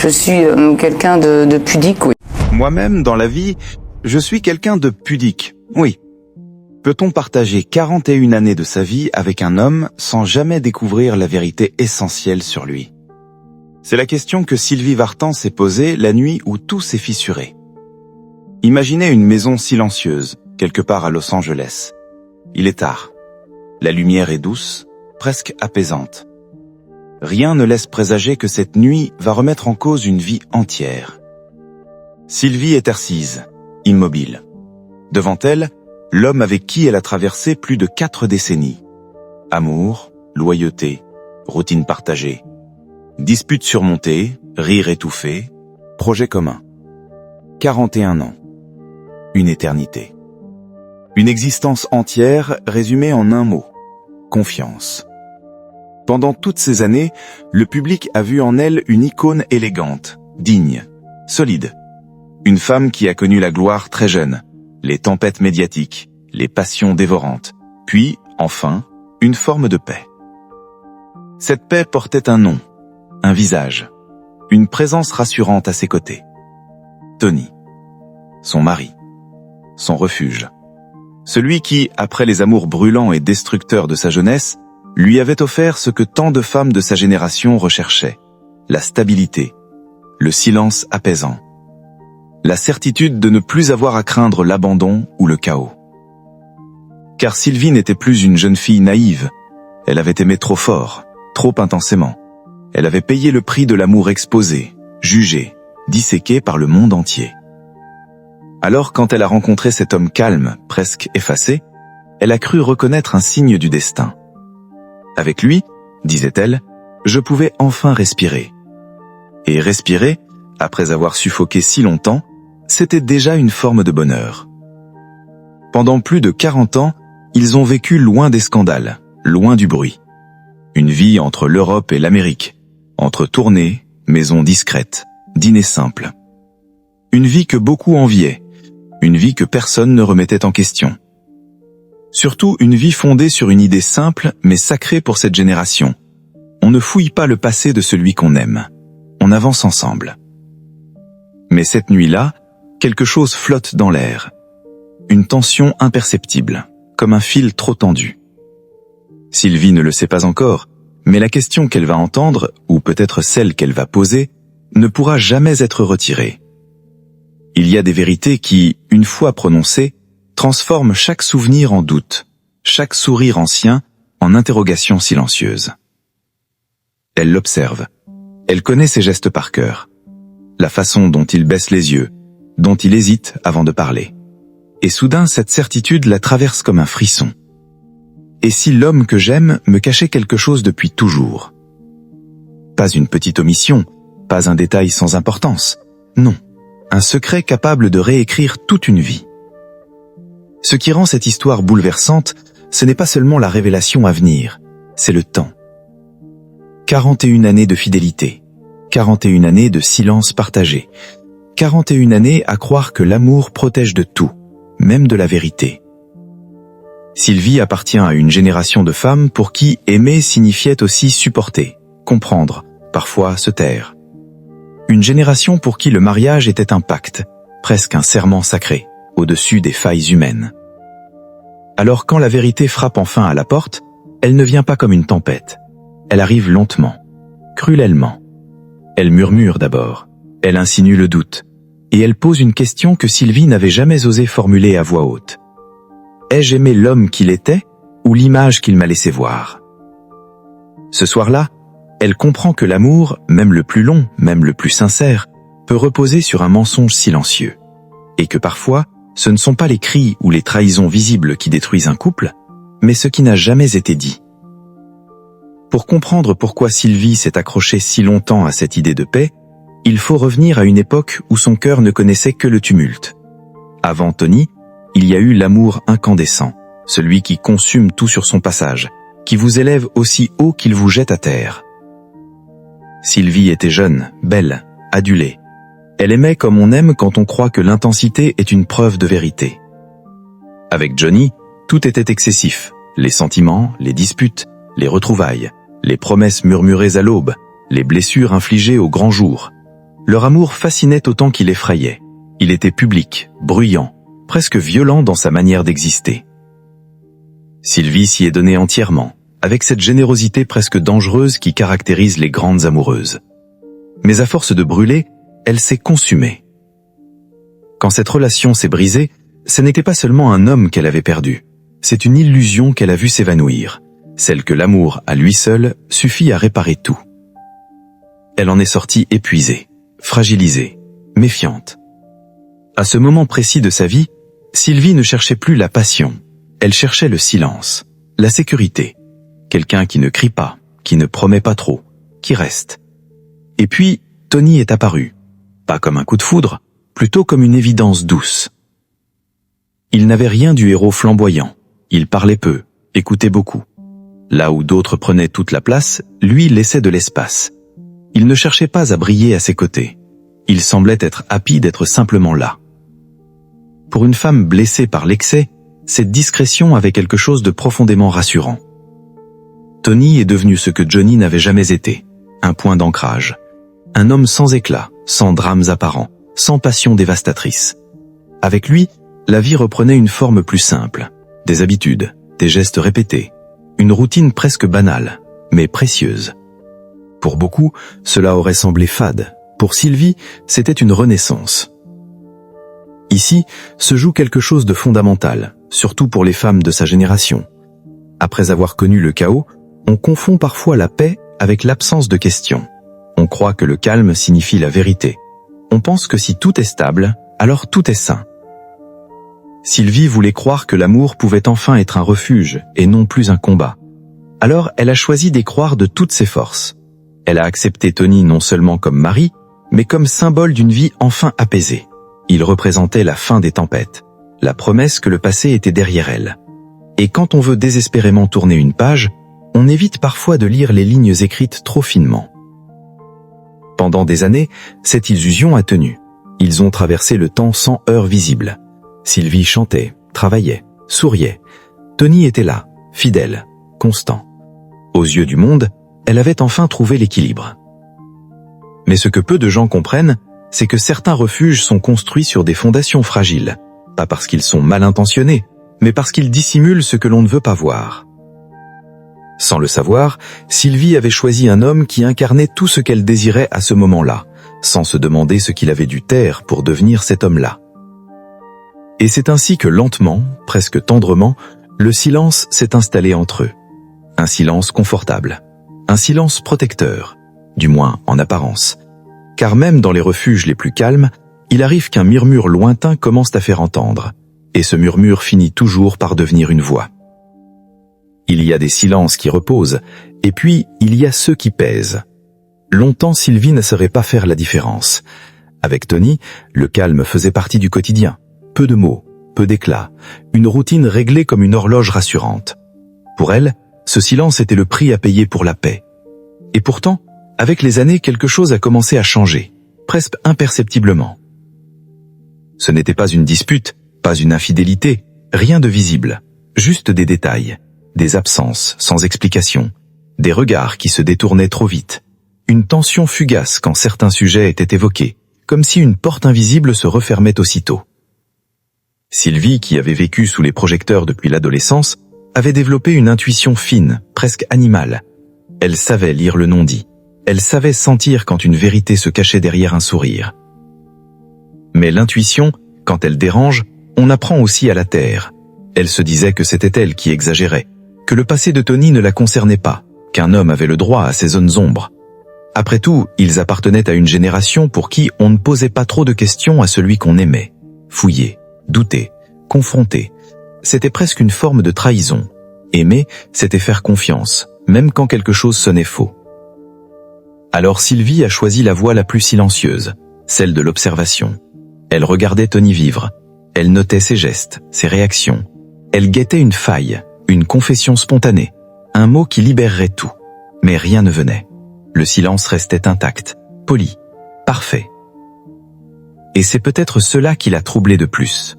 Je suis quelqu'un de pudique, oui. Moi-même, dans la vie, je suis quelqu'un de pudique, oui. Peut-on partager 41 années de sa vie avec un homme sans jamais découvrir la vérité essentielle sur lui? C'est la question que Sylvie Vartan s'est posée la nuit où tout s'est fissuré. Imaginez une maison silencieuse, quelque part à Los Angeles. Il est tard. La lumière est douce, presque apaisante. Rien ne laisse présager que cette nuit va remettre en cause une vie entière. Sylvie est assise, immobile. Devant elle, l'homme avec qui elle a traversé plus de 4 décennies. Amour, loyauté, routine partagée. Disputes surmontées, rires étouffés, projet commun. 41 ans. Une éternité. Une existence entière résumée en un mot. Confiance. Pendant toutes ces années, le public a vu en elle une icône élégante, digne, solide. Une femme qui a connu la gloire très jeune, les tempêtes médiatiques, les passions dévorantes, puis, enfin, une forme de paix. Cette paix portait un nom, un visage, une présence rassurante à ses côtés. Tony, son mari, son refuge. Celui qui, après les amours brûlants et destructeurs de sa jeunesse, lui avait offert ce que tant de femmes de sa génération recherchaient, la stabilité, le silence apaisant, la certitude de ne plus avoir à craindre l'abandon ou le chaos. Car Sylvie n'était plus une jeune fille naïve, elle avait aimé trop fort, trop intensément. Elle avait payé le prix de l'amour exposé, jugé, disséqué par le monde entier. Alors quand elle a rencontré cet homme calme, presque effacé, elle a cru reconnaître un signe du destin. Avec lui, disait-elle, je pouvais enfin respirer. Et respirer, après avoir suffoqué si longtemps, c'était déjà une forme de bonheur. Pendant plus de 40 ans, ils ont vécu loin des scandales, loin du bruit. Une vie entre l'Europe et l'Amérique, entre tournées, maisons discrètes, dîners simples. Une vie que beaucoup enviaient, une vie que personne ne remettait en question. Surtout une vie fondée sur une idée simple mais sacrée pour cette génération. On ne fouille pas le passé de celui qu'on aime. On avance ensemble. Mais cette nuit-là, quelque chose flotte dans l'air. Une tension imperceptible, comme un fil trop tendu. Sylvie ne le sait pas encore, mais la question qu'elle va entendre, ou peut-être celle qu'elle va poser, ne pourra jamais être retirée. Il y a des vérités qui, une fois prononcées, transforment chaque souvenir en doute, chaque sourire ancien en interrogation silencieuse. Elle l'observe. Elle connaît ses gestes par cœur. La façon dont il baisse les yeux, dont il hésite avant de parler. Et soudain, cette certitude la traverse comme un frisson. Et si l'homme que j'aime me cachait quelque chose depuis toujours? Pas une petite omission, pas un détail sans importance. Non, un secret capable de réécrire toute une vie. Ce qui rend cette histoire bouleversante, ce n'est pas seulement la révélation à venir, c'est le temps. 41 années de fidélité, 41 années de silence partagé, 41 années à croire que l'amour protège de tout, même de la vérité. Sylvie appartient à une génération de femmes pour qui aimer signifiait aussi supporter, comprendre, parfois se taire. Une génération pour qui le mariage était un pacte, presque un serment sacré, au-dessus des failles humaines. Alors quand la vérité frappe enfin à la porte, elle ne vient pas comme une tempête. Elle arrive lentement, cruellement. Elle murmure d'abord, elle insinue le doute, et elle pose une question que Sylvie n'avait jamais osé formuler à voix haute. Ai-je aimé l'homme qu'il était, ou l'image qu'il m'a laissé voir? Ce soir-là, elle comprend que l'amour, même le plus long, même le plus sincère, peut reposer sur un mensonge silencieux, et que parfois, ce ne sont pas les cris ou les trahisons visibles qui détruisent un couple, mais ce qui n'a jamais été dit. Pour comprendre pourquoi Sylvie s'est accrochée si longtemps à cette idée de paix, il faut revenir à une époque où son cœur ne connaissait que le tumulte. Avant Tony, il y a eu l'amour incandescent, celui qui consume tout sur son passage, qui vous élève aussi haut qu'il vous jette à terre. Sylvie était jeune, belle, adulée. Elle aimait comme on aime quand on croit que l'intensité est une preuve de vérité. Avec Johnny, tout était excessif, les sentiments, les disputes, les retrouvailles, les promesses murmurées à l'aube, les blessures infligées au grand jour. leur amour fascinait autant qu'il effrayait. Il était public, bruyant, presque violent dans sa manière d'exister. Sylvie s'y est donnée entièrement, avec cette générosité presque dangereuse qui caractérise les grandes amoureuses. Mais à force de brûler, elle s'est consumée. Quand cette relation s'est brisée, ce n'était pas seulement un homme qu'elle avait perdu, c'est une illusion qu'elle a vue s'évanouir, celle que l'amour, à lui seul, suffit à réparer tout. Elle en est sortie épuisée, fragilisée, méfiante. À ce moment précis de sa vie, Sylvie ne cherchait plus la passion, elle cherchait le silence, la sécurité, quelqu'un qui ne crie pas, qui ne promet pas trop, qui reste. Et puis, Tony est apparu, pas comme un coup de foudre, plutôt comme une évidence douce. Il n'avait rien du héros flamboyant, il parlait peu, écoutait beaucoup. Là où d'autres prenaient toute la place, lui laissait de l'espace. Il ne cherchait pas à briller à ses côtés. Il semblait être happy d'être simplement là. Pour une femme blessée par l'excès, cette discrétion avait quelque chose de profondément rassurant. Tony est devenu ce que Johnny n'avait jamais été, un point d'ancrage. Un homme sans éclat, sans drames apparents, sans passion dévastatrice. Avec lui, la vie reprenait une forme plus simple, des habitudes, des gestes répétés, une routine presque banale, mais précieuse. Pour beaucoup, cela aurait semblé fade. Pour Sylvie, c'était une renaissance. Ici, se joue quelque chose de fondamental, surtout pour les femmes de sa génération. Après avoir connu le chaos, on confond parfois la paix avec l'absence de questions. On croit que le calme signifie la vérité. On pense que si tout est stable, alors tout est sain. Sylvie voulait croire que l'amour pouvait enfin être un refuge et non plus un combat. Alors elle a choisi d'y croire de toutes ses forces. Elle a accepté Tony non seulement comme mari, mais comme symbole d'une vie enfin apaisée. Il représentait la fin des tempêtes, la promesse que le passé était derrière elle. Et quand on veut désespérément tourner une page, on évite parfois de lire les lignes écrites trop finement. Pendant des années, cette illusion a tenu. Ils ont traversé le temps sans heurts visibles. Sylvie chantait, travaillait, souriait. Tony était là, fidèle, constant. Aux yeux du monde, elle avait enfin trouvé l'équilibre. Mais ce que peu de gens comprennent, c'est que certains refuges sont construits sur des fondations fragiles, pas parce qu'ils sont mal intentionnés, mais parce qu'ils dissimulent ce que l'on ne veut pas voir. Sans le savoir, Sylvie avait choisi un homme qui incarnait tout ce qu'elle désirait à ce moment-là, sans se demander ce qu'il avait dû taire pour devenir cet homme-là. Et c'est ainsi que lentement, presque tendrement, le silence s'est installé entre eux. Un silence confortable, un silence protecteur, du moins en apparence. Car même dans les refuges les plus calmes, il arrive qu'un murmure lointain commence à faire entendre, et ce murmure finit toujours par devenir une voix. Il y a des silences qui reposent, et puis il y a ceux qui pèsent. Longtemps, Sylvie ne saurait pas faire la différence. Avec Tony, le calme faisait partie du quotidien. Peu de mots, peu d'éclat, une routine réglée comme une horloge rassurante. Pour elle, ce silence était le prix à payer pour la paix. Et pourtant, avec les années, quelque chose a commencé à changer, presque imperceptiblement. Ce n'était pas une dispute, pas une infidélité, rien de visible, juste des détails, des absences sans explication, des regards qui se détournaient trop vite, une tension fugace quand certains sujets étaient évoqués, comme si une porte invisible se refermait aussitôt. Sylvie, qui avait vécu sous les projecteurs depuis l'adolescence, avait développé une intuition fine, presque animale. Elle savait lire le non-dit. Elle savait sentir quand une vérité se cachait derrière un sourire. Mais l'intuition, quand elle dérange, on apprend aussi à la taire. Elle se disait que c'était elle qui exagérait, que le passé de Tony ne la concernait pas, qu'un homme avait le droit à ses zones ombres. Après tout, ils appartenaient à une génération pour qui on ne posait pas trop de questions à celui qu'on aimait. Fouiller, douter, confronter, c'était presque une forme de trahison. Aimer, c'était faire confiance, même quand quelque chose sonnait faux. Alors Sylvie a choisi la voie la plus silencieuse, celle de l'observation. Elle regardait Tony vivre. Elle notait ses gestes, ses réactions. Elle guettait une faille, une confession spontanée, un mot qui libérerait tout. Mais rien ne venait. Le silence restait intact, poli, parfait. Et c'est peut-être cela qui l'a troublée de plus.